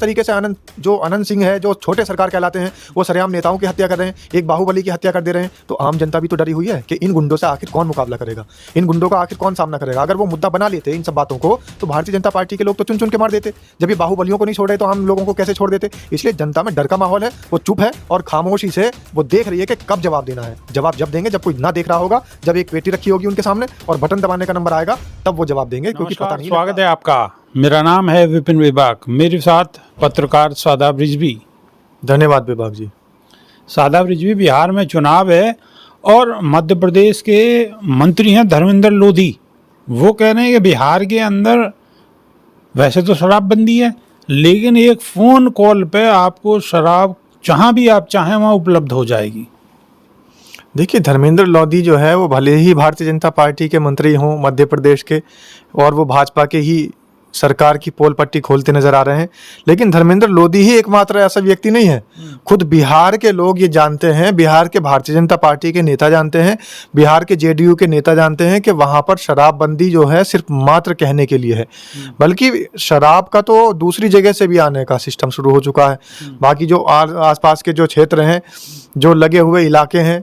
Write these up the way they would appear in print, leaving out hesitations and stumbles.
तरीके से अनंत सिंह है, जो छोटे सरकार कहलाते हैं, वो सरेआम नेताओं की हत्या कर रहे हैं, एक बाहुबली की हत्या कर दे रहे हैं, तो आम जनता भी तो डरी हुई है कि इन गुंडों से आखिर कौन मुकाबला करेगा, इन गुंडों का आखिर कौन सामना करेगा। अगर वो मुद्दा बना लेते इन सब बातों को तो भारतीय जनता पार्टी के लोग तो चुन चुन के मार देते। जब ये बाहुबलियों को नहीं छोड़े तो आम लोगों को कैसे छोड़ देते। इसलिए जनता में डर का माहौल है, वो चुप है और खामोशी से वो देख रही है कि कब जवाब देना है। जवाब जब देंगे जब कोई ना देख रहा होगा, जब एक पेटी रखी होगी उनके सामने और बटन दबाने का नंबर आएगा, तब वो जवाब देंगे, क्योंकि पता नहीं। स्वागत है आपका, मेरा नाम है विपिन विभाग, मेरे साथ पत्रकार शादाब रिजवी। धन्यवाद विभाग जी। शादाब रिजवी, बिहार में चुनाव है और मध्य प्रदेश के मंत्री हैं धर्मेंद्र लोधी। वो कह रहे हैं कि बिहार के अंदर वैसे तो शराबबंदी है, लेकिन एक फ़ोन कॉल पे आपको शराब जहाँ भी आप चाहें वहाँ उपलब्ध हो जाएगी। देखिए, धर्मेंद्र लोधी जो है वो भले ही भारतीय जनता पार्टी के मंत्री हों मध्य प्रदेश के, और वो भाजपा के ही सरकार की पोल पट्टी खोलते नजर आ रहे हैं, लेकिन धर्मेंद्र लोधी ही एकमात्र ऐसा व्यक्ति नहीं है। खुद बिहार के लोग ये जानते हैं, बिहार के भारतीय जनता पार्टी के नेता जानते हैं, बिहार के जेडीयू के नेता जानते हैं कि वहाँ पर शराबबंदी जो है सिर्फ मात्र कहने के लिए है, बल्कि शराब का तो दूसरी जगह से भी आने का सिस्टम शुरू हो चुका है। बाकी जो आसपास के जो क्षेत्र हैं, जो लगे हुए इलाके हैं,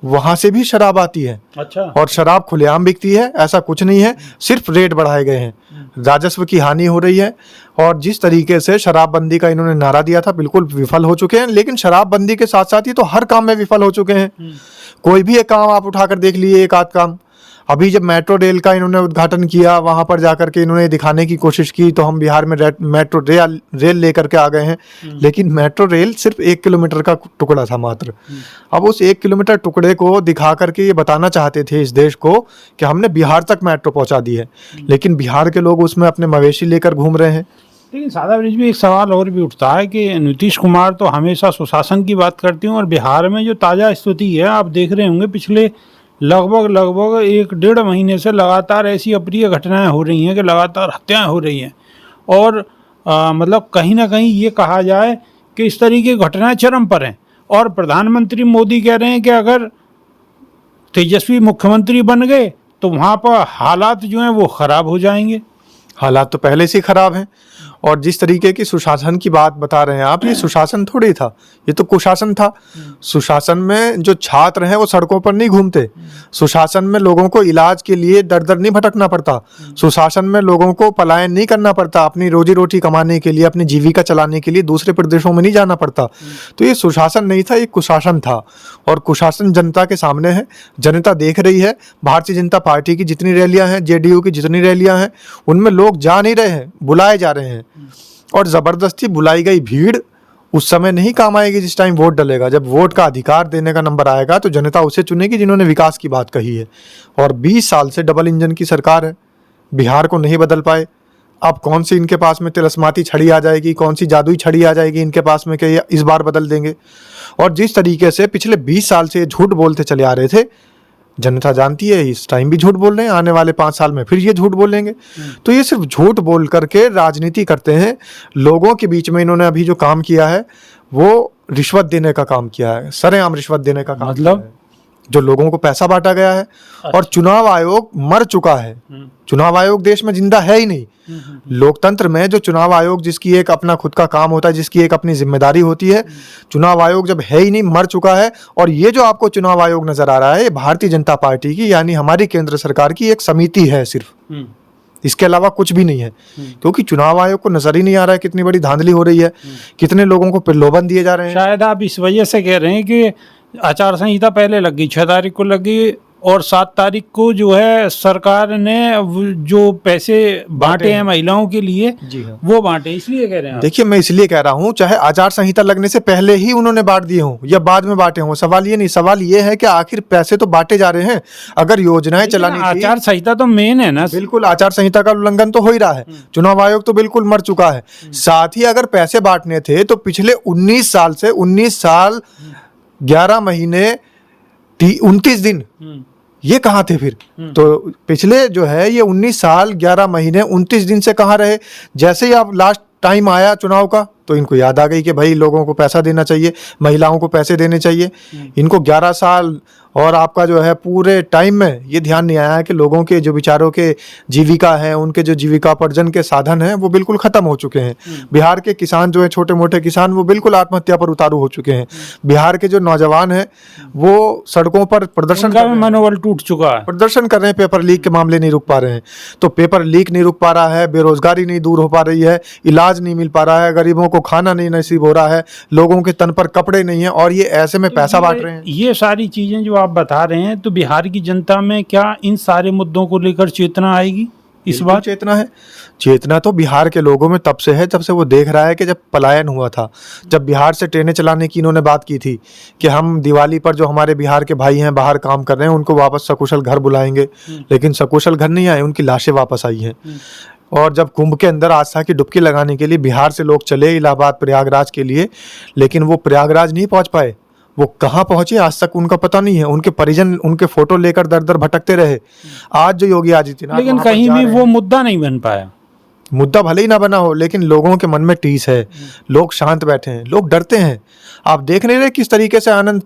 वहां से भी शराब आती है। अच्छा। और शराब खुलेआम बिकती है, ऐसा कुछ नहीं है, सिर्फ रेट बढ़ाए गए हैं, राजस्व की हानि हो रही है। और जिस तरीके से शराबबंदी का इन्होंने नारा दिया था, बिल्कुल विफल हो चुके हैं। लेकिन शराबबंदी के साथ साथ ही तो हर काम में विफल हो चुके हैं। कोई भी एक काम आप उठाकर देख लिए, एक आध काम। अभी जब मेट्रो रेल का इन्होंने उद्घाटन किया, वहां पर जाकर के इन्होंने दिखाने की कोशिश की तो हम बिहार में मेट्रो रेल लेकर के आ गए हैं, लेकिन मेट्रो रेल सिर्फ 1 किलोमीटर का टुकड़ा था मात्र। अब उस 1 किलोमीटर टुकड़े को दिखा करके ये बताना चाहते थे इस देश को कि हमने बिहार तक मेट्रो पहुंचा दी है, लेकिन बिहार के लोग उसमें अपने मवेशी लेकर घूम रहे हैं। लेकिन शादाब रिजवी, एक सवाल और भी उठता है कि नीतीश कुमार तो हमेशा सुशासन की बात करते हैं, और बिहार में जो ताज़ा स्थिति है, आप देख रहे होंगे पिछले लगभग 1-1.5 महीने से लगातार ऐसी अप्रिय घटनाएं हो रही हैं कि लगातार हत्याएं हो रही हैं। और मतलब कहीं ना कहीं ये कहा जाए कि इस तरीके की घटनाएं चरम पर हैं। और प्रधानमंत्री मोदी कह रहे हैं कि अगर तेजस्वी मुख्यमंत्री बन गए तो वहाँ पर हालात जो हैं वो ख़राब हो जाएंगे। हालात तो पहले से ही खराब हैं। और जिस तरीके की सुशासन की बात बता रहे हैं आप, ये सुशासन थोड़ी था, ये तो कुशासन था। सुशासन में जो छात्र हैं वो सड़कों पर नहीं घूमते, सुशासन में लोगों को इलाज के लिए दर दर नहीं भटकना पड़ता, सुशासन में लोगों को पलायन नहीं करना पड़ता, अपनी रोजी रोटी कमाने के लिए, अपनी जीविका चलाने के लिए दूसरे प्रदेशों में नहीं जाना पड़ता। तो ये सुशासन नहीं था, ये कुशासन था। और कुशासन जनता के सामने है, जनता देख रही है। भारतीय जनता पार्टी की जितनी रैलियां हैं, जेडीयू की जितनी रैलियां हैं, उनमें लोग जा नहीं रहे हैं, बुलाए जा रहे हैं। और जबरदस्ती बुलाई गई भीड़ उस समय नहीं काम आएगी जिस टाइम वोट डलेगा। जब वोट का अधिकार देने का नंबर आएगा तो जनता उसे चुनेगी जिन्होंने विकास की बात कही है। और 20 साल से डबल इंजन की सरकार है, बिहार को नहीं बदल पाए। अब कौन सी इनके पास में तिलस्माती छड़ी आ जाएगी, कौन सी जादुई छड़ी आ जाएगी इनके पास में कि इस बार बदल देंगे। और जिस तरीके से पिछले 20 साल से झूठ बोलते चले आ रहे थे, जनता जानती है इस टाइम भी झूठ बोल रहे हैं, आने वाले 5 साल में फिर ये झूठ बोलेंगे। तो ये सिर्फ झूठ बोल करके राजनीति करते हैं। लोगों के बीच में इन्होंने अभी जो काम किया है वो रिश्वत देने का काम किया है, सरेआम रिश्वत देने का काम मतलब किया है। जो लोगों को पैसा बांटा गया है। और चुनाव आयोग मर चुका है, चुनाव आयोग देश में जिंदा है ही नहीं। लोकतंत्र में जो चुनाव आयोग, जिसकी एक अपना खुद का काम होता है, जिसकी एक अपनी जिम्मेदारी होती है, चुनाव आयोग जब है ही नहीं, मर चुका है। और ये जो आपको चुनाव आयोग नजर आ रहा है, ये भारतीय जनता पार्टी की, यानी हमारी केंद्र सरकार की एक समिति है सिर्फ, इसके अलावा कुछ भी नहीं है। क्योंकि चुनाव आयोग को नजर ही नहीं आ रहा है कितनी बड़ी धांधली हो रही है, कितने लोगों को प्रलोभन दिए जा रहे हैं। शायद आप इस वजह से कह रहे हैं कि आचार संहिता पहले लग गई, 6 तारीख को लग गई, और 7 तारीख को जो है सरकार ने जो पैसे बांटे हैं महिलाओं के लिए, जी हाँ, वो बांटे, इसलिए कह रहे हैं आप? देखिए, मैं इसलिए कह रहा हूँ, चाहे आचार संहिता लगने से पहले ही उन्होंने बांट दिए हों या बाद में बांटे हों, सवाल ये नहीं। सवाल ये है कि आखिर पैसे तो बांटे जा रहे हैं। अगर योजनाएं चलानी थी, आचार संहिता तो मेन है ना। बिल्कुल, आचार संहिता का उल्लंघन तो हो ही रहा है। चुनाव आयोग तो बिल्कुल मर चुका है। साथ ही अगर पैसे बांटने थे तो पिछले 19 साल से 19 साल 11 महीने 29 दिन ये कहाँ थे फिर? तो पिछले जो है ये 19 साल 11 महीने 29 दिन से कहाँ रहे? जैसे ही आप लास्ट टाइम आया चुनाव का तो इनको याद आ गई कि भाई लोगों को पैसा देना चाहिए, महिलाओं को पैसे देने चाहिए। इनको 11 साल और आपका जो है पूरे टाइम में ये ध्यान नहीं आया है कि लोगों के जो बेचारों के जीविका है, उनके जो जीविकापार्जन के साधन हैं वो बिल्कुल खत्म हो चुके हैं। बिहार के किसान जो है, छोटे मोटे किसान, वो बिल्कुल आत्महत्या पर उतारू हो चुके हैं। बिहार के जो नौजवान हैं वो सड़कों पर प्रदर्शन कर रहे हैं, मनोबल टूट चुका है। प्रदर्शन कर रहे हैं, पेपर लीक के मामले नहीं रुक पा रहे हैं। तो पेपर लीक नहीं रुक पा रहा है, बेरोजगारी नहीं दूर हो पा रही है, इलाज नहीं मिल पा रहा है, गरीबों को खाना नहीं नसीब हो रहा है, लोगों के तन पर कपड़े नहीं है, और ये ऐसे में पैसा बांट रहे हैं। ये सारी चीजें जो आप बता रहे हैं, तो बिहार की जनता में क्या इन सारे मुद्दों को लेकर चेतना आएगी? इस बिल्कुल बार चेतना है। चेतना तो बिहार के लोगों में तब से है जब से वो देख रहा है कि जब पलायन हुआ था, जब बिहार से ट्रेनें चलाने की इन्होंने बात की थी कि हम दिवाली पर जो हमारे बिहार के भाई हैं बाहर काम कर रहे हैं उनको वापस सकुशल घर बुलाएंगे, लेकिन सकुशल घर नहीं आए, उनकी लाशें वापस आई हैं। और जब कुंभ के अंदर आस्था की डुबकी लगाने के लिए बिहार से लोग चले इलाहाबाद प्रयागराज के लिए, लेकिन वो प्रयागराज नहीं पहुंच पाए। वो कहाँ पहुंचे आज तक उनका पता नहीं है। उनके परिजन उनके फोटो लेकर दर दर भटकते रहे। आज जो योगी आदित्यनाथ लेकिन वहाँ पर कहीं जा भी रहे वो हैं, मुद्दा नहीं बन पाया। मुद्दा भले ही ना बना हो, लेकिन लोगों के मन में टीस है, लोग शांत बैठे हैं, लोग डरते हैं। आप देख नहीं रहे किस तरीके से आनंद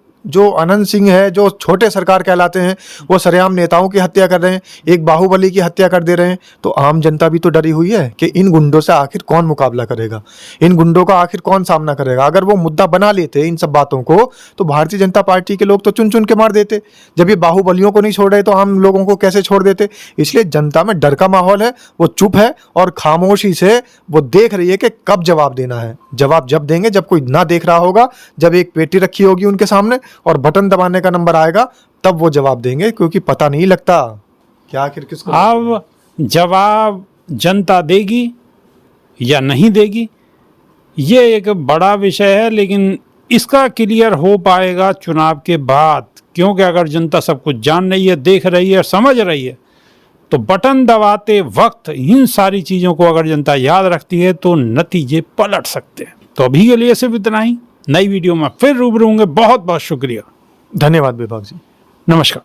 सिंह है, जो छोटे सरकार कहलाते हैं, वो सरेआम नेताओं की हत्या कर रहे हैं, एक बाहुबली की हत्या कर दे रहे हैं। तो आम जनता भी तो डरी हुई है कि इन गुंडों से आखिर कौन मुकाबला करेगा, इन गुंडों का आखिर कौन सामना करेगा। अगर वो मुद्दा बना लेते इन सब बातों को, तो भारतीय जनता पार्टी के लोग तो चुन चुन के मार देते। जब ये बाहुबलियों को नहीं छोड़ रहे तो आम लोगों को कैसे छोड़ देते। इसलिए जनता में डर का माहौल है, वो चुप है और खामोशी से वो देख रही है कि कब जवाब देना है। जवाब जब देंगे जब कोई ना देख रहा होगा, जब एक पेटी रखी होगी उनके सामने और बटन दबाने का नंबर आएगा, तब वो जवाब देंगे, क्योंकि पता नहीं लगता क्या आखिर किसको। अब जवाब जनता देगी या नहीं देगी, ये एक बड़ा विषय है, लेकिन इसका क्लियर हो पाएगा चुनाव के बाद। क्योंकि अगर जनता सब कुछ जान रही है, देख रही है, समझ रही है, तो बटन दबाते वक्त इन सारी चीज़ों को अगर जनता याद रखती है तो नतीजे पलट सकते हैं। तो अभी के लिए सिर्फ इतना ही। नई वीडियो में फिर रूबरू होंगे। बहुत बहुत शुक्रिया। धन्यवाद विभाग जी। नमस्कार।